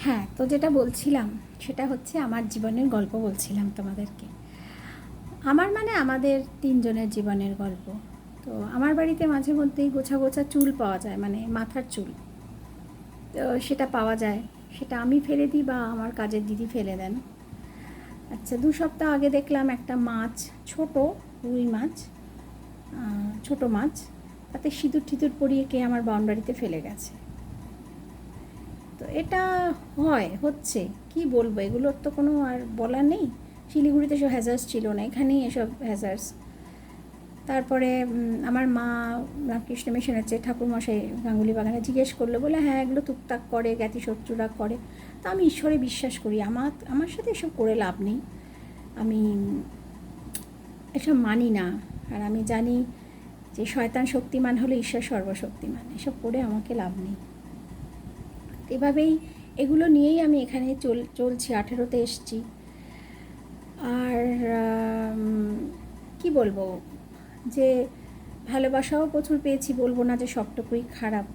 হ্যাঁ, তো যেটা বলছিলাম সেটা হচ্ছে আমার জীবনের গল্প বলছিলাম তোমাদেরকে। আমার মানে আমাদের তিনজনের জীবনের গল্প। তো আমার বাড়িতে মাঝে মধ্যেই গোছা গোছা চুল পাওয়া যায়, মানে মাথার চুল। তো সেটা পাওয়া যায়, সেটা আমি ফেলে দিই বা আমার কাজের দিদি ফেলে দেন। আচ্ছা, 2 সপ্তাহ আগে দেখলাম একটা মাছ, ছোট রুই মাছ, ছোট মাছ, তাতে সিঁদুর টিঁদুর পরিয়ে কে আমার বাউন্ডারিতে ফেলে গেছে। তো এটা হচ্ছে কি বলবো, এগুলোর তো কোনো আর বলার নেই। শিলিগুড়িতে সব হ্যাজার্স ছিল না, এখানেই এসব হ্যাজার্স। তারপরে আমার মা রামকৃষ্ণ মিশনের চেয়ে ঠাকুরমশাই গাঙ্গুলি বাগানে জিজ্ঞেস করলো, বলে হ্যাঁ এগুলো টুকটাক করে, জ্ঞাতি শত্রুরা করে। তো আমি ঈশ্বরে বিশ্বাস করি, আমার সাথে এসব করে লাভ নেই। আমি এসব মানি না। আর আমি জানি যে শয়তান শক্তিমান হলে ঈশ্বর সর্বশক্তিমান, এসব করে আমাকে লাভ নেই। এভাবেই এগুলো নিয়েই আমি এখানে চলছি, 18তে এসছি। আর কি বলবো, যে ভালোবাসাও প্রচুর পেয়েছি, বলবো না যে সবটুকুই খারাপ।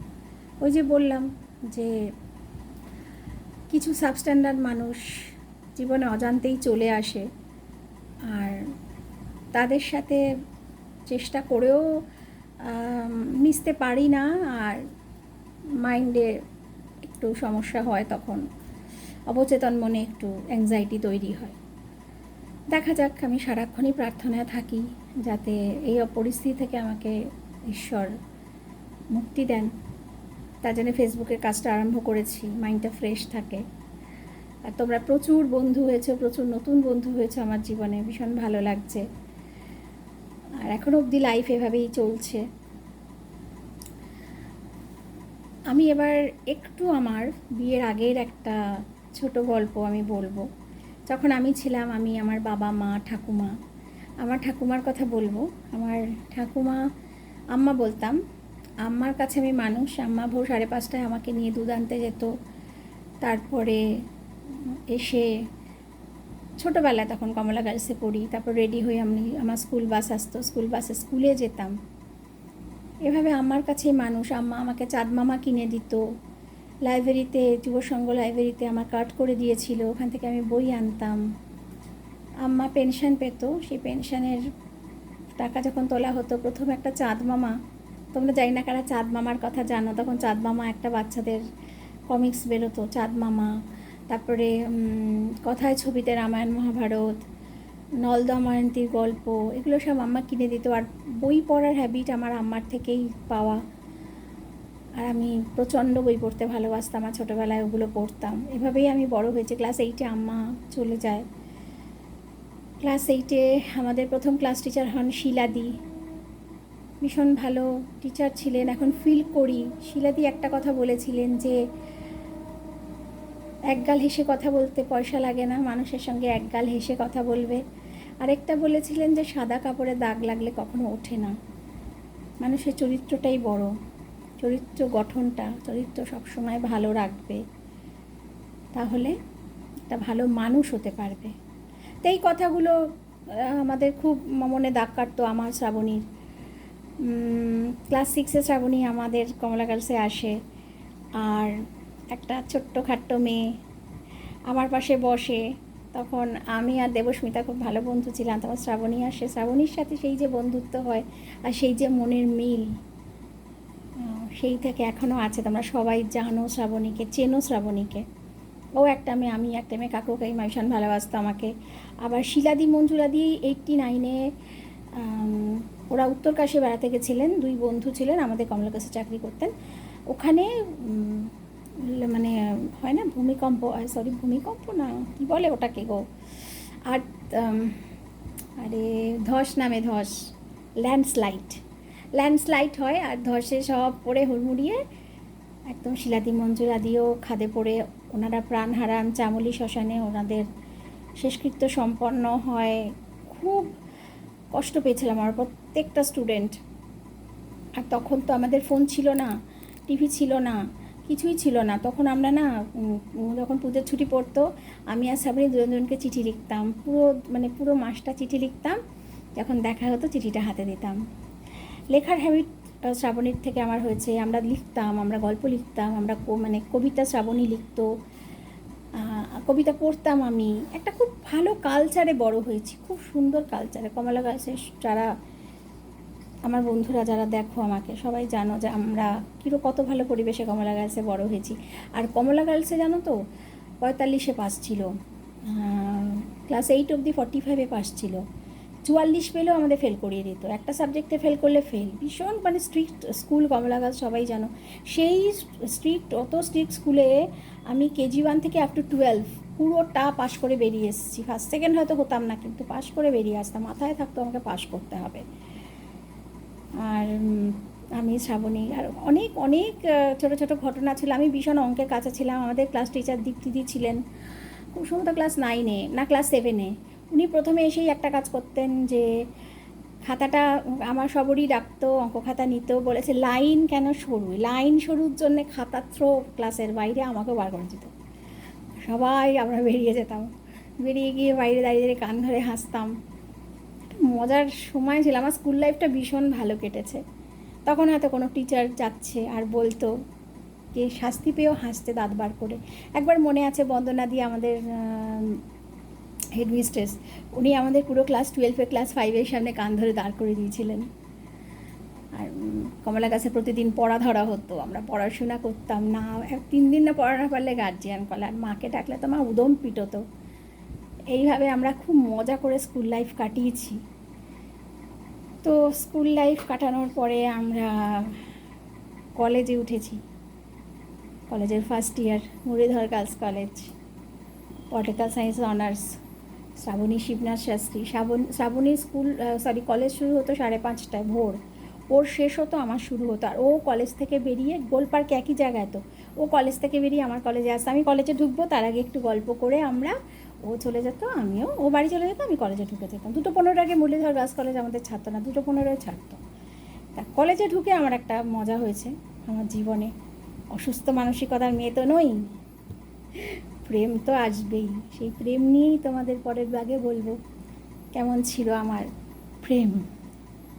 ওই যে বললাম যে কিছু সাবস্ট্যান্ডার্ড মানুষ জীবনে অজান্তেই চলে আসে, আর তাদের সাথে চেষ্টা করেও মিশতে পারি না, আর মাইন্ডে একটু সমস্যা হয়, তখন অবচেতন মনে একটু অ্যাংজাইটি তৈরি হয়। দেখা যাক, আমি সারাক্ষণই প্রার্থনায় থাকি যাতে এই পরিস্থিতি থেকে আমাকে ঈশ্বর মুক্তি দেন। তার জন্য ফেসবুকের কাজটা আরম্ভ করেছি, মাইন্ডটা ফ্রেশ থাকে। আর তোমরা প্রচুর বন্ধু হয়েছো, প্রচুর নতুন বন্ধু হয়েছো আমার জীবনে, ভীষণ ভালো লাগছে। আর এখনও অবধি লাইফ এভাবেই চলছে। আমি এবার একটু আমার বিয়ের আগের একটা ছোট গল্প আমি বলবো। যখন আমি ছিলাম, আমি আমার বাবা মা ঠাকুমা, আমার ঠাকুমার কথা বলবো। আমার ঠাকুমা আম্মা বলতাম, আম্মার কাছে আমি মানুষ। আম্মা ভোর 5:30টায় আমাকে নিয়ে দুধ আনতে যেত। তারপরে এসে ছোটোবেলায় তখন কমলা গার্লসে পড়ি, তারপর রেডি হয়ে আমি, আমার স্কুল বাস আসতো, স্কুল বাসে স্কুলে যেতাম। এভাবে আমার কাছেই মানুষ। আম্মা আমাকে চাঁদ মামা কিনে দিত। লাইব্রেরিতে, যুবসংঘ লাইব্রেরিতে আমার কার্ড করে দিয়েছিল, ওখান থেকে আমি বই আনতাম। আম্মা পেনশন পেত, সেই পেনশনের টাকা যখন তোলা হতো, প্রথম একটা চাঁদ মামা, তোমরা জানি না কারা চাঁদ মামার কথা জানো, তখন চাঁদ মামা একটা বাচ্চাদের কমিক্স বেরোতো, চাঁদ মামা। তারপরে কথায় ছবিতে রামায়ণ মহাভারত, নল দময়ন্তীর গল্প, এগুলো সব আম্মা কিনে দিত। আর বই পড়ার হ্যাবিট আমার আম্মার থেকেই পাওয়া। আর আমি প্রচণ্ড বই পড়তে ভালোবাসতাম, আর ছোটোবেলায় ওগুলো পড়তাম। এভাবেই আমি বড় হয়েছি। ক্লাস 8-এ আম্মা চলে যায়। ক্লাস 8-এ আমাদের প্রথম ক্লাস টিচার হন শিলাদি, ভীষণ ভালো টিচার ছিলেন। এখন ফিল করি, শিলাদি একটা কথা বলেছিলেন যে একগাল হেসে কথা বলতে পয়সা লাগে না, মানুষের সঙ্গে একগাল হেসে কথা বলবে। আরেকটা বলেছিলেন যে সাদা কাপড়ে দাগ লাগলে কখনো ওঠে না, মানুষের চরিত্রটাই বড়, চরিত্র গঠনটা, চরিত্র সবসময় ভালো রাখবে, তাহলে একটা ভালো মানুষ হতে পারবে। তো এই কথাগুলো আমাদের খুব মনে দাগ কাটতো আমার শ্রাবণীর। ক্লাস 6-এ শ্রাবণী আমাদের কমলা গার্লসে আসে, আর একটা ছোট্ট খাট্ট মেয়ে আমার পাশে বসে। তখন আমি আর দেবস্মিতা খুব ভালো বন্ধু ছিলাম। তখন শ্রাবণী আসে, শ্রাবণীর সাথে সেই যে বন্ধুত্ব হয় আর সেই যে মনের মিল, সেই থেকে এখনও আছে। তোমরা সবাই জানো শ্রাবণীকে, চেনো শ্রাবণীকে। ও একটা মেয়ে, আমি একটা মেয়ে, কাকুকে ভীষণ ভালোবাসতো আমাকে। আবার শিলাদি মঞ্জুলাদি 89-এ ওরা উত্তরকাশী বেড়াতে গেছিলেন, 2 বন্ধু ছিলেন, আমাদের কমলা গার্লসে চাকরি করতেন। ওখানে মানে হয় না ভূমিকম্প, সরি ভূমিকম্প না, কী বলে ওটাকে গো, আর আরে ধস নামে, ধস, ল্যান্ডস্লাইড হয়, আর ধসে সব পড়ে হুড়মুড়িয়ে একদম শিলাদি মঞ্জুলাদিও খাদে পড়ে ওনারা প্রাণ হারান। চামলি শ্মশানে ওনাদের শেষকৃত্য সম্পন্ন হয়। খুব কষ্ট পেয়েছিলাম আমার প্রত্যেকটা স্টুডেন্ট। আর তখন তো আমাদের ফোন ছিল না, টিভি ছিল না, কিছুই ছিল না। তখন আমরা না, যখন পুজোর ছুটি পড়তো, আমি আর শ্রাবণী দুজনকে চিঠি লিখতাম, পুরো মাসটা চিঠি লিখতাম। যখন দেখা হতো চিঠিটা হাতে দিতাম। লেখার হ্যাবিট শ্রাবণীর থেকে আমার হয়েছে। আমরা লিখতাম, আমরা গল্প লিখতাম, আমরা কবিতা শ্রাবণী লিখতো, কবিতা পড়তাম আমি। একটা খুব ভালো কালচারে বড় হয়েছি, খুব সুন্দর কালচারে। কমলা গার্লসে যারা আমার বন্ধুরা যারা দেখো আমাকে, সবাই জানো যে আমরা কত ভালো পরিবেশে কমলা গার্লসে বড় হয়েছি। আর কমলা গার্লসে জানো তো 45-এ পাস ছিল, ক্লাস 8 অবধি 45-এ পাস ছিল। 44 পেলেও আমাদের ফেল করিয়ে দিত, একটা সাবজেক্টে ফেল করলে ফেল। ভীষণ মানে স্ট্রিক্ট স্কুল কমলা গার্লস, সবাই জানো। সেই অত স্ট্রিক্ট স্কুলে আমি কেজি 1 থেকে আপ টু 12 পুরোটা পাশ করে বেরিয়ে এসেছি। ফার্স্ট সেকেন্ড হয়তো হতাম না, কিন্তু পাশ করে বেরিয়ে আসতাম, মাথায় থাকতো আমাকে পাশ করতে হবে। আর আমি শ্রাবণী, আর অনেক অনেক ছোটো ছোটো ঘটনা ছিল। আমি ভীষণ অঙ্কের কাছে ছিলাম। আমাদের ক্লাস টিচার দীপ্তিদি ছিলেন, খুব সম্ভবত ক্লাস 9-এ না ক্লাস 7-এ। উনি প্রথমে এসেই একটা কাজ করতেন, যে খাতাটা আমার সবরই রাখতো, অঙ্ক খাতা নিত, বলেছে লাইন কেন সরু, লাইন সরুর জন্যে খাতা থ্রো ক্লাসের বাইরে আমাকেও বার করে দিত। সবাই আমরা বেরিয়ে যেতাম, বেরিয়ে গিয়ে বাইরে দাঁড়িয়ে দাঁড়িয়ে কান ধরে হাসতাম। মজার সময় ছিল, আমার স্কুল লাইফটা ভীষণ ভালো কেটেছে। তখন হয়তো কোনো টিচার যাচ্ছে আর বলতো যে শাস্তি পেয়েও হাসতে দাঁত বার করে। একবার মনে আছে, বন্দনা দিয়ে আমাদের হেডমিস্ট্রেস, উনি আমাদের পুরো ক্লাস 12-এ ক্লাস 5-এর সামনে কান ধরে দাঁড় করে দিয়েছিলেন। আর কমলা গাছে প্রতিদিন পড়া ধরা হতো, আমরা পড়াশোনা করতাম না। 3 দিন না পড়া না পারলে গার্জিয়ান কল, আর মাকে ডাকলে তো মা উদম পিটোতো। এইভাবে আমরা খুব মজা করে স্কুল লাইফ কাটিয়েছি। তো স্কুল লাইফ কাটানোর পরে আমরা কলেজে উঠেছি। কলেজের first year, Muralidhar girls college, political science honours. Srabani Shibnath Shastri. শ্রাবণীর কলেজ শুরু হতো 5:30 ভোর, ওর শেষ হতো, আমার শুরু হতো। আর ও কলেজ থেকে বেরিয়ে, গোলপার্কে একই জায়গায় তো, ও কলেজ থেকে বেরিয়ে আমার কলেজে আসতো। আমি কলেজে ঢুকবো তার আগে একটু গল্প করে ও চলে যেত, আমিও, ও বাড়ি চলে যেত, আমি কলেজে ঢুকে যেতাম। 2:15 আগে মুরলীধর গার্লস কলেজ আমাদের ছাড়তো না, 2:15 ছাড়তো। তা কলেজে ঢুকে আমার একটা মজা হয়েছে আমার জীবনে। অসুস্থ মানসিকতার মেয়ে তো নই, প্রেম তো আসবেই। সেই প্রেম নিয়েই তোমাদের পরের ভাগে বলবো কেমন ছিল আমার প্রেম।